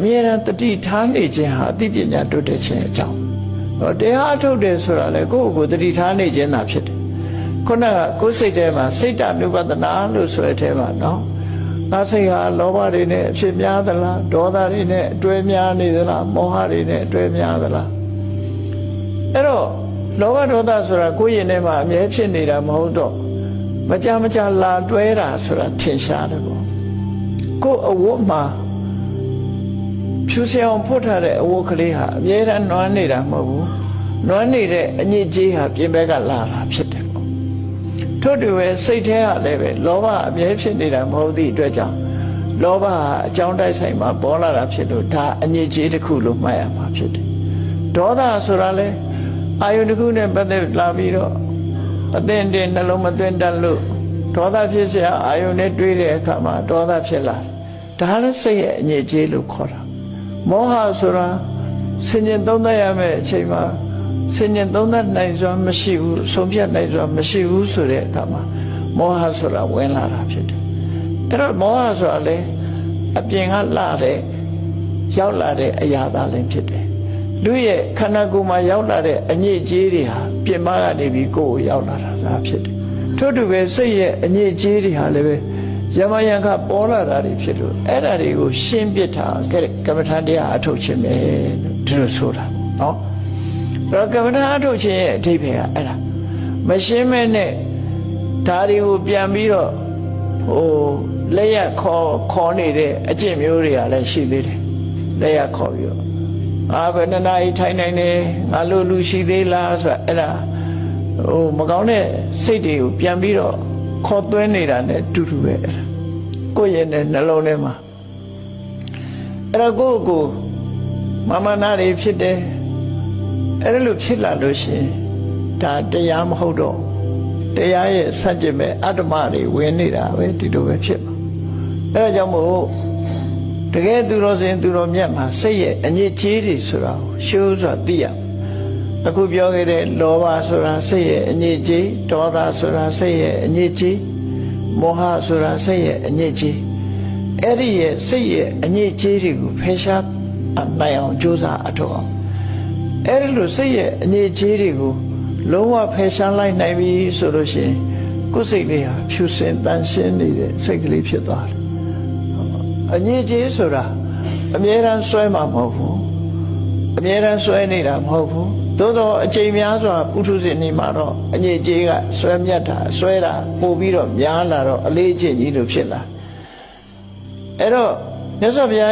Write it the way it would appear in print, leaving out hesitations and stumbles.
မြေရန်တတိထားနေခြင်းဟာအသိပညာတိုးတက်ခြင်းအကြောင်းတရားထုတ်တယ်ဆိုတာလေကိုတတိထားနေခြင်းသာဖြစ်တယ်ခုနကကိုယ်စိတ်ထဲမှာစိတ်တ ानु ပဒနာလို့ဆိုတဲ့ထဲမှာနော်ငါစိတ်ဟာလောဘတွေနဲ့အဖြစ်များသလားဒေါသတွေနဲ့အတွဲများနေသလားမောဟတွေနဲ့အတွဲများသလားအဲ့တော့လောဘဒေါသဆိုတာကိုယ်ရင်ထဲမှာအမြဲဖြစ်နေတာမဟုတ်တော့မကြလာတွဲတာဆိုတာထင်ရှားတယ်ပေါ့ကိုယ်အဝတ်မှာဖြူစင်အောင်ဖွတ်ထားတဲ့အဝတ်ကလေးဟာအမြဲတမ်းနွမ်းနေတာမဟုတ်ဘူးနွမ်းနေတဲ့အညစ်အကြေးဟာပြင်ဘက်ကလာတာဖြစ်တယ်ပေါ့ထို့တူပဲစိတ်ထဲကလည်းပဲလောဘအမြဲဖြစ်နေတာမဟုတ်သည့်အတွက်ကြောင့်လောဘဟာအကြောင်းတိုက်ဆိုင်မှာပေါ်လာတာဖြစ်လို့ဒါအညစ်အကြေးတစ်ခုလို့မှတ်ရမှာဖြစ်တယ်ဒေါသဆိုတာလဲအာယုန်တစ်ခုနဲ့ပတ်သက်လာပြီးတော့အသင်တင်နှလုံးမသွင်းတတ်လို့ဒေါသဖြစ်เสียအာယုန်နဲ့တွေးတဲ့အခါမှာဒေါသဖြစ်လာတယ်ဒါလည်းစိတ်ရဲ့အညစ်အကြေးလို့ခေါ်တာမောဟဆိုတာဆင်ញင်သုံးသပ်ရမယ့်အချိန်မှာဆင်ញင်သုံးသပ်နိုင်စွာမရှိဘူးဆုံးဖြတ်နိုင်စွာမရှိဘူးဆိုတဲ့အခါမှာမောဟဆိုတာဝင်လာတာဖြစ်တယ်အဲ့တော့မောဟဆိုတာလေအပြင်ကလာတဲ့ရောက်လာတဲ့အရာသားလည်းဖြစ်တယ်လူရဲ့ခန္ဓာကိုယ်မှာရောက်လာတဲ့အညစ်အကြေးတွေဟာပြင်ပကနေပြီးကိုယ်ကိုရောက်လာတာဖြစ်တယ်ထို့တူပဲစိတ်ရဲ့အညစ်အကြေးတွေဟာလည်းပဲယမယံခပေါ်လာတာတွေဖြစ်လို့အဲ့ဒါတွေကိုရှင်းပြတာကမ္မထာတရားအထုတ်ခြင်းပဲလို့ဒီလိုဆိုတာနော်အဲ့တော့ကမ္မထာအထုတ်ခြင်းရဲ့အဓိပ္ပာယ်ကအဲ့ဒါမရှင်းမဲနဲ့ဒါတွေကိုပြန်ပြီးတော့လက်ရခေါ်နေတဲ့အကျင့်မျိုးတွေကလည်းရှိသေးတယ်လက်ရခေါ်ပြီးတော့ဘယ်နှနာရီထိုင်နိုင်တယ်ငါလို့လူရှိသေးလားဆိုတာအဲ့ဒါမကောင်းတဲ့စိတ်တွေကိုပြန်ပြီးတော့ခေါ်သွင်းနေတာနဲ့တူတူပဲအဲ့ဒါကိုယ့်ရဲ့နှလုံးထဲမှာအဲ့တော့ကိုမမနာတွေဖြစ်တယ်အဲ့ဒါလို့ဖြစ်လာလို့ရှိရင်ဒါတရားမဟုတ်တော့တရားရဲ့စัจ jin ပဲအတ္တမတွေဝင်နေတာပဲဒီလိုပဲဖြစ်မှာအဲ့ဒါကြောင့်မို့တကယ်သူတော်စင်သူတော်မြတ်မှာစိတ်ရဲ့အညစ်အကြေးတွေဆိုတာကိုရှုစွာသိရအခုပြောခဲ့တဲ့လောဘဆိုတာစိတ်ရဲ့အညစ်အကြေးဒေါသဆိုတာစိတ်ရဲ့အညစ်အကြေးမောဟဆိုတာစိတ်ရဲ့အညစ်အကြေးအဲ့ဒီရဲ့စိတ်ရဲ့အညစ်အကြေးတွေကိုဖယ်ရှားနိုင်အောင်ကြိုးစားအထောက်အောင်အဲ့ဒီလိုစိတ်ရဲ့အညစ်အကြေးတွေကိုလုံးဝဖယ်ရှားလိုက်နိုင်ပြီဆိုလို့ရှိရင်ကိုယ်စိတ်လေးဟာဖြူစင်တန်ရှင်းနေတဲ့စိတ်ကလေးဖြစ်သွားတယ်အညစ်အကြေးဆိုတာအမြဲတမ်းဆွဲမှာမဟုတ်ဘူးအမြဲတမ်းဆွဲနေတာမဟုတ်ဘူးသို့တော့အချိန်များစွာပုထုဇဉ်နေမှာတော့အညစ်အကြေးကဆွဲမြတ်တာဆွဲတာပို့ပြီးတော့များလာတော့အလေးအကျင့်ကြီးလို့ဖြစ်လာအဲ့တော့မြတ်စွာဘုရား